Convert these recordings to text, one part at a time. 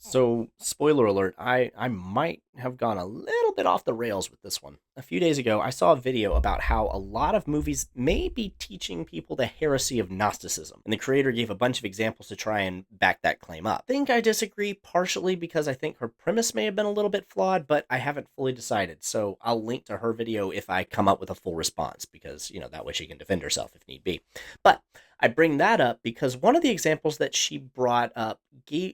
So, spoiler alert, I might have gone a little bit off the rails with this one. A few days ago, I saw a video about how a lot of movies may be teaching people the heresy of Gnosticism, and the creator gave a bunch of examples to try and back that claim up. I think I disagree partially because I think her premise may have been a little bit flawed, but I haven't fully decided, so I'll link to her video if I come up with a full response, because, that way she can defend herself if need be. But I bring that up because one of the examples that she brought up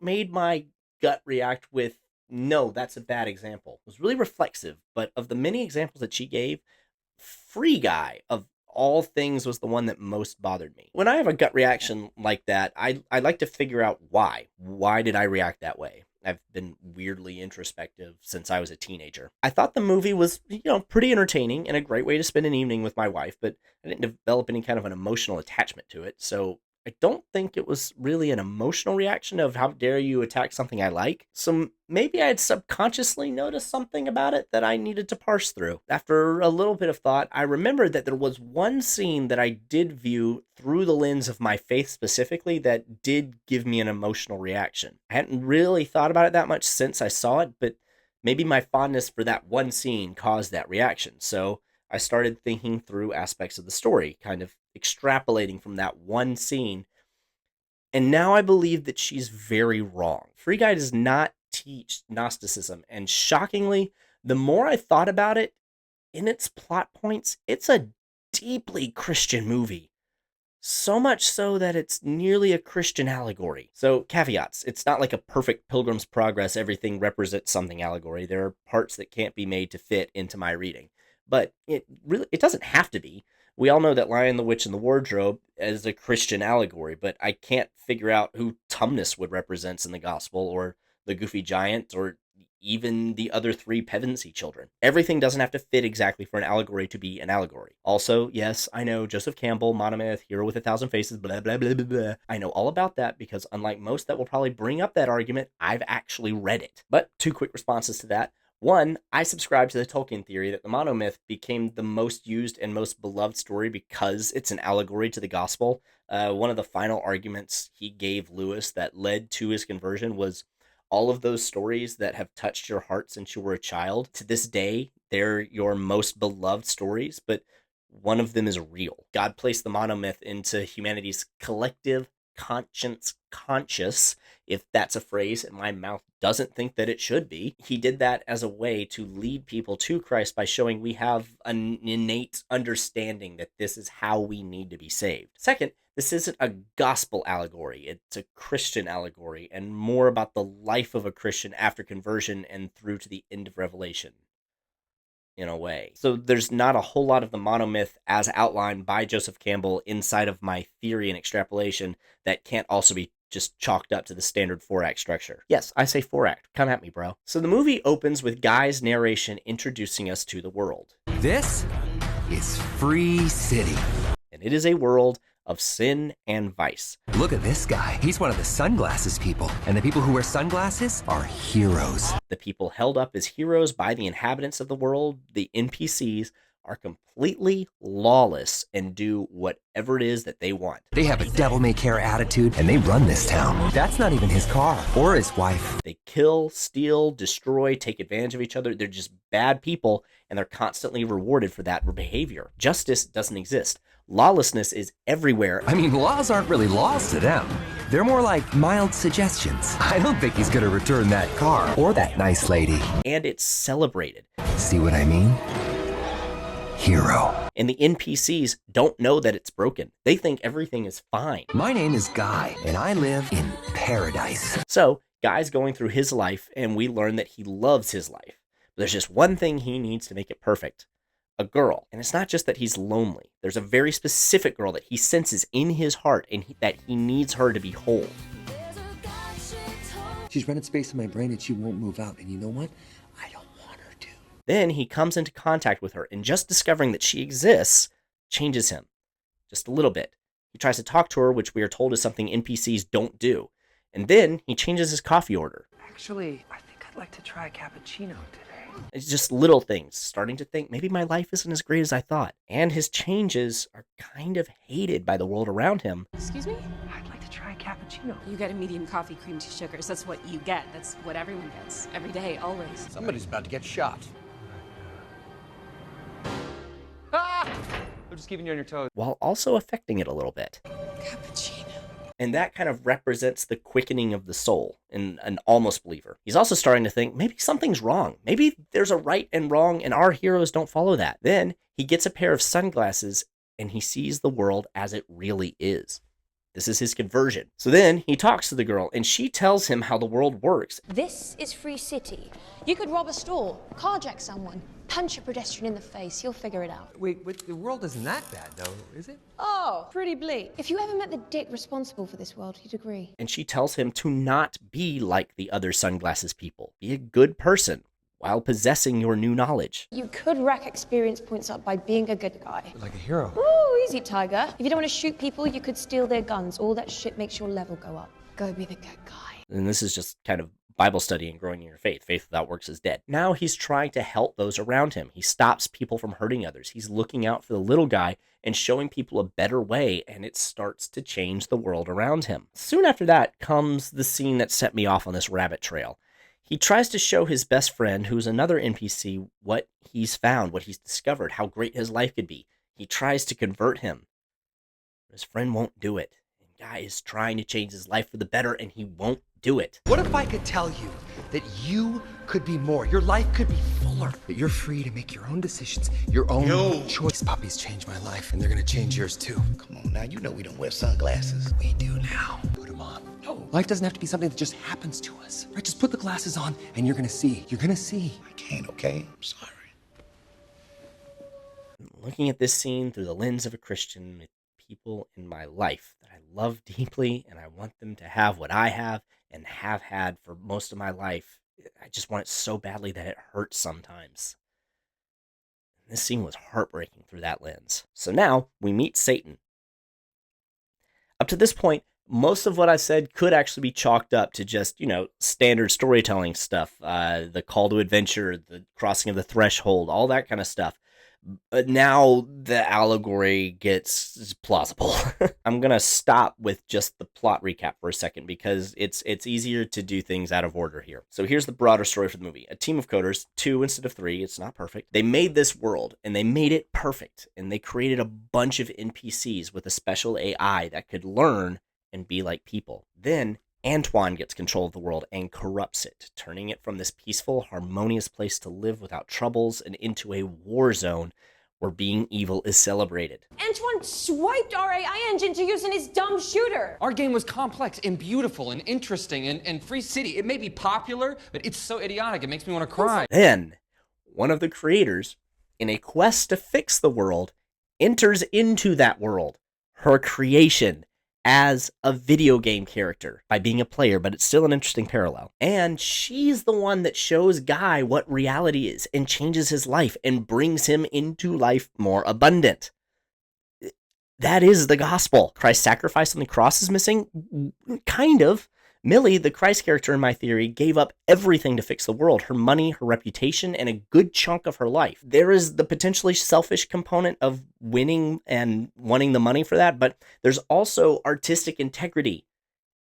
made my gut react with, no, that's a bad example. It was really reflexive, but of the many examples that she gave, Free Guy of all things was the one that most bothered me. When I have a gut reaction like that, I like to figure out why. Why did I react that way? I've been weirdly introspective since I was a teenager. I thought the movie was, pretty entertaining and a great way to spend an evening with my wife, but I didn't develop any kind of an emotional attachment to it, so I don't think it was really an emotional reaction of how dare you attack something I like. So maybe I had subconsciously noticed something about it that I needed to parse through. After a little bit of thought, I remembered that there was one scene that I did view through the lens of my faith specifically that did give me an emotional reaction. I hadn't really thought about it that much since I saw it, but maybe my fondness for that one scene caused that reaction. So I started thinking through aspects of the story, kind of extrapolating from that one scene. And now I believe that she's very wrong. Free Guy does not teach Gnosticism. And shockingly, the more I thought about it, in its plot points, it's a deeply Christian movie. So much so that it's nearly a Christian allegory. So, caveats. It's not like a perfect Pilgrim's Progress, everything represents something allegory. There are parts that can't be made to fit into my reading. But it doesn't have to be. We all know that Lion, the Witch, and the Wardrobe is a Christian allegory, but I can't figure out who Tumnus would represent in the gospel, or the Goofy Giant, or even the other three Pevensey children. Everything doesn't have to fit exactly for an allegory to be an allegory. Also, yes, I know Joseph Campbell, monomyth, hero with 1,000 faces, blah, blah, blah, blah, blah. I know all about that because unlike most that will probably bring up that argument, I've actually read it. But two quick responses to that. One, I subscribe to the Tolkien theory that the monomyth became the most used and most beloved story because it's an allegory to the gospel. One of the final arguments he gave Lewis that led to his conversion was all of those stories that have touched your heart since you were a child. To this day, they're your most beloved stories, but one of them is real. God placed the monomyth into humanity's collective conscious, if that's a phrase, and my mouth doesn't think that it should be. He did that as a way to lead people to Christ by showing we have an innate understanding that this is how we need to be saved. Second, this isn't a gospel allegory, it's a Christian allegory, and more about the life of a Christian after conversion and through to the end of Revelation, in a way. So there's not a whole lot of the monomyth as outlined by Joseph Campbell inside of my theory and extrapolation that can't also be just chalked up to the standard 4-act structure. Yes, I say 4-act. Come at me, bro. So the movie opens with Guy's narration introducing us to the world. This is Free City. And it is a world of sin and vice. Look at this guy. He's one of the sunglasses people, and the people who wear sunglasses are heroes. The people held up as heroes by the inhabitants of the world, the NPCs, are completely lawless and do whatever it is that they want. They have a devil-may-care attitude, and they run this town. That's not even his car or his wife. They kill, steal, destroy, take advantage of each other. They're just bad people, and they're constantly rewarded for that behavior. Justice doesn't exist. Lawlessness is everywhere. I mean, laws aren't really laws to them. They're more like mild suggestions. I don't think he's gonna return that car or that nice lady. And it's celebrated. See what I mean? Hero. And the NPCs don't know that it's broken. They think everything is fine. My name is Guy, and I live in paradise. So, Guy's going through his life, and we learn that he loves his life. But there's just one thing he needs to make it perfect. A girl. And it's not just that he's lonely. There's a very specific girl that he senses in his heart and that he needs her to be whole. She's running space in my brain and she won't move out. And you know what? I don't want her to. Then he comes into contact with her, and just discovering that she exists changes him. Just a little bit. He tries to talk to her, which we are told is something NPCs don't do. And then he changes his coffee order. Actually, I think I'd like to try a cappuccino today. It's just little things, starting to think maybe my life isn't as great as I thought. And his changes are kind of hated by the world around him. Excuse me? I'd like to try a cappuccino. You get a medium coffee, cream, 2 sugars. That's what you get. That's what everyone gets. Every day, always. Somebody's about to get shot. Ah! I'm just keeping you on your toes. while also affecting it a little bit. Cappuccino. And that kind of represents the quickening of the soul in an almost believer. He's also starting to think maybe something's wrong. Maybe there's a right and wrong, and our heroes don't follow that. Then he gets a pair of sunglasses and he sees the world as it really is. This is his conversion. So then he talks to the girl and she tells him how the world works. This is Free City. You could rob a store, carjack someone, punch a pedestrian in the face. You'll figure it out. Wait, the world isn't that bad, though, is it? Oh, pretty bleak. If you ever met the dick responsible for this world, you'd agree. And she tells him to not be like the other sunglasses people. Be a good person while possessing your new knowledge. You could rack experience points up by being a good guy. Like a hero. Ooh, easy, Tiger. If you don't want to shoot people, you could steal their guns. All that shit makes your level go up. Go be the good guy. And this is just kind of Bible study and growing in your faith. Faith without works is dead. Now he's trying to help those around him. He stops people from hurting others. He's looking out for the little guy and showing people a better way, and it starts to change the world around him. Soon after that comes the scene that set me off on this rabbit trail. He tries to show his best friend, who's another NPC, what he's found, what he's discovered, how great his life could be. He tries to convert him. His friend won't do it. The guy is trying to change his life for the better, and he won't do it. What if I could tell you that you could be more, your life could be fuller, that you're free to make your own decisions, your own choice? Puppies changed my life, and they're gonna change yours too. Come on now, you know we don't wear sunglasses. We do now. Put them on. No, life doesn't have to be something that just happens to us. Right? Just put the glasses on, and you're gonna see. You're gonna see. I can't, okay? I'm sorry. Looking at this scene through the lens of a Christian, with people in my life that I love deeply, and I want them to have what I have and have had for most of my life. I just want it so badly that it hurts sometimes. This scene was heartbreaking through that lens. So now we meet Satan. Up to this point, most of what I said could actually be chalked up to just, standard storytelling stuff. The call to adventure, the crossing of the threshold, all that kind of stuff. But now the allegory gets plausible. I'm going to stop with just the plot recap for a second because it's easier to do things out of order here. So here's the broader story for the movie. A team of coders, 2 instead of 3, it's not perfect. They made this world and they made it perfect. And they created a bunch of NPCs with a special AI that could learn and be like people. Then Antoine gets control of the world and corrupts it, turning it from this peaceful, harmonious place to live without troubles and into a war zone where being evil is celebrated. Antoine swiped our AI engine to use in his dumb shooter. Our game was complex and beautiful and interesting and Free City. It may be popular, but it's so idiotic. It makes me want to cry. Then, one of the creators, in a quest to fix the world, enters into that world, her creation, as a video game character by being a player, but it's still an interesting parallel. And she's the one that shows Guy what reality is and changes his life and brings him into life more abundant. That is the gospel. Christ's sacrifice on the cross is missing? Kind of. Millie, the Christ character in my theory, gave up everything to fix the world. Her money, her reputation, and a good chunk of her life. There is the potentially selfish component of winning and wanting the money for that, but there's also artistic integrity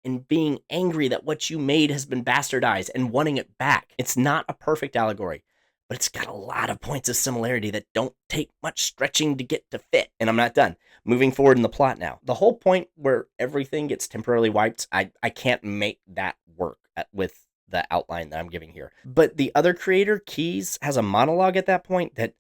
and being angry that what you made has been bastardized and wanting it back. It's not a perfect allegory, but it's got a lot of points of similarity that don't take much stretching to get to fit. And I'm not done. Moving forward in the plot now. The whole point where everything gets temporarily wiped, I can't make that work with the outline that I'm giving here. But the other creator, Keys, has a monologue at that point that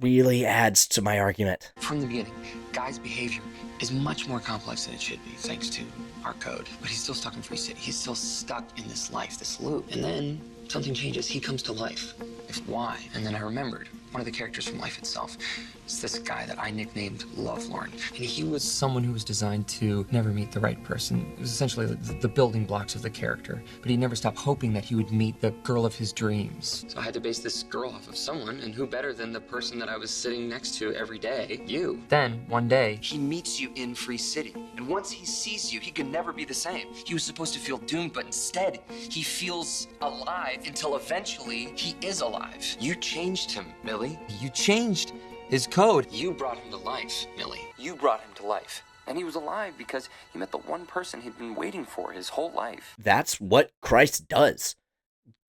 really adds to my argument. From the beginning, Guy's behavior is much more complex than it should be, thanks to our code. But he's still stuck in Free City. He's still stuck in this life, this loop. And then something changes. He comes to life. If why? And then I remembered one of the characters from life itself. It's this guy that I nicknamed Lovelorn. And he was someone who was designed to never meet the right person. It was essentially the building blocks of the character. But he never stopped hoping that he would meet the girl of his dreams. So I had to base this girl off of someone, and who better than the person that I was sitting next to every day? You. Then, one day, he meets you in Free City. And once he sees you, he can never be the same. He was supposed to feel doomed, but instead, he feels alive until eventually he is alive. You changed him, Millie. You changed his code. You brought him to life, Millie. You brought him to life. And he was alive because he met the one person he'd been waiting for his whole life. That's what Christ does.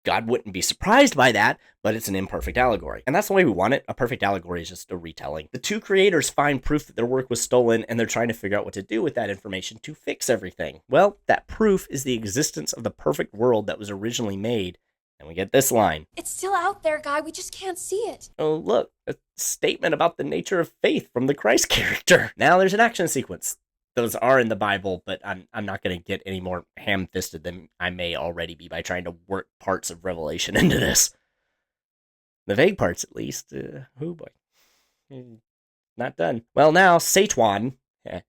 God wouldn't be surprised by that, but it's an imperfect allegory. And that's the way we want it. A perfect allegory is just a retelling. The two creators find proof that their work was stolen, and they're trying to figure out what to do with that information to fix everything. Well, that proof is the existence of the perfect world that was originally made. And we get this line. It's still out there, Guy. We just can't see it. Oh, look, a statement about the nature of faith from the Christ character. Now there's an action sequence. Those are in the Bible, but I'm not going to get any more ham-fisted than I may already be by trying to work parts of Revelation into this. The vague parts, at least. Oh boy. Not done. Well, now Satan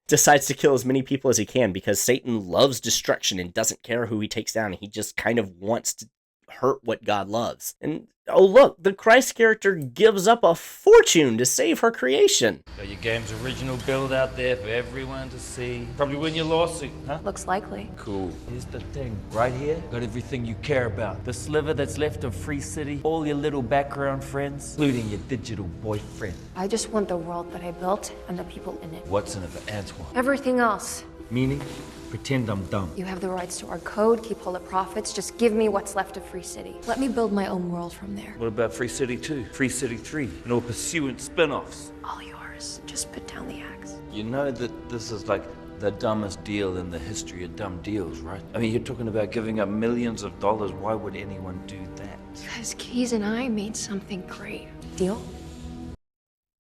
decides to kill as many people as he can because Satan loves destruction and doesn't care who he takes down. He just kind of wants to hurt what God loves. And oh look, the Christ character gives up a fortune to save her creation. Got your game's original build out there for everyone to see. Probably win your lawsuit, huh? Looks likely. Cool. Here's the thing, right here, got everything you care about. The sliver that's left of Free City, all your little background friends, including your digital boyfriend. I just want the world that I built and the people in it. What's in it for Antoine? Everything else. Meaning? Pretend I'm dumb. You have the rights to our code, keep all the profits, just give me what's left of Free City. Let me build my own world from there. What about Free City 2? Free City 3? And all pursuant spin-offs? All yours. Just put down the axe. You know that this is like the dumbest deal in the history of dumb deals, right? I mean, you're talking about giving up millions of dollars. Why would anyone do that? Because Keys and I made something great. Deal?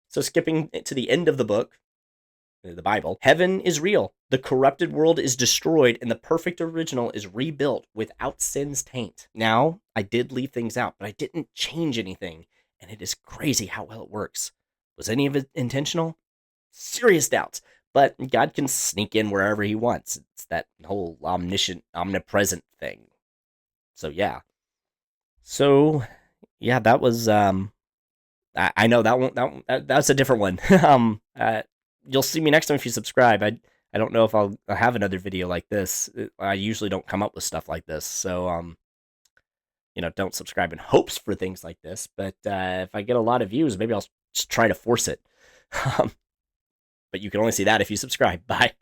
So skipping to the end of the book, the Bible, heaven is real. The corrupted world is destroyed and the perfect original is rebuilt without sin's taint. Now, I did leave things out, but I didn't change anything. And it is crazy how well it works. Was any of it intentional? Serious doubts. But God can sneak in wherever he wants. It's that whole omniscient, omnipresent thing. So yeah. That was, I know that's a different one. You'll see me next time if you subscribe. I don't know if I'll have another video like this. I usually don't come up with stuff like this, so don't subscribe in hopes for things like this. But if I get a lot of views, maybe I'll just try to force it. But you can only see that if you subscribe. Bye.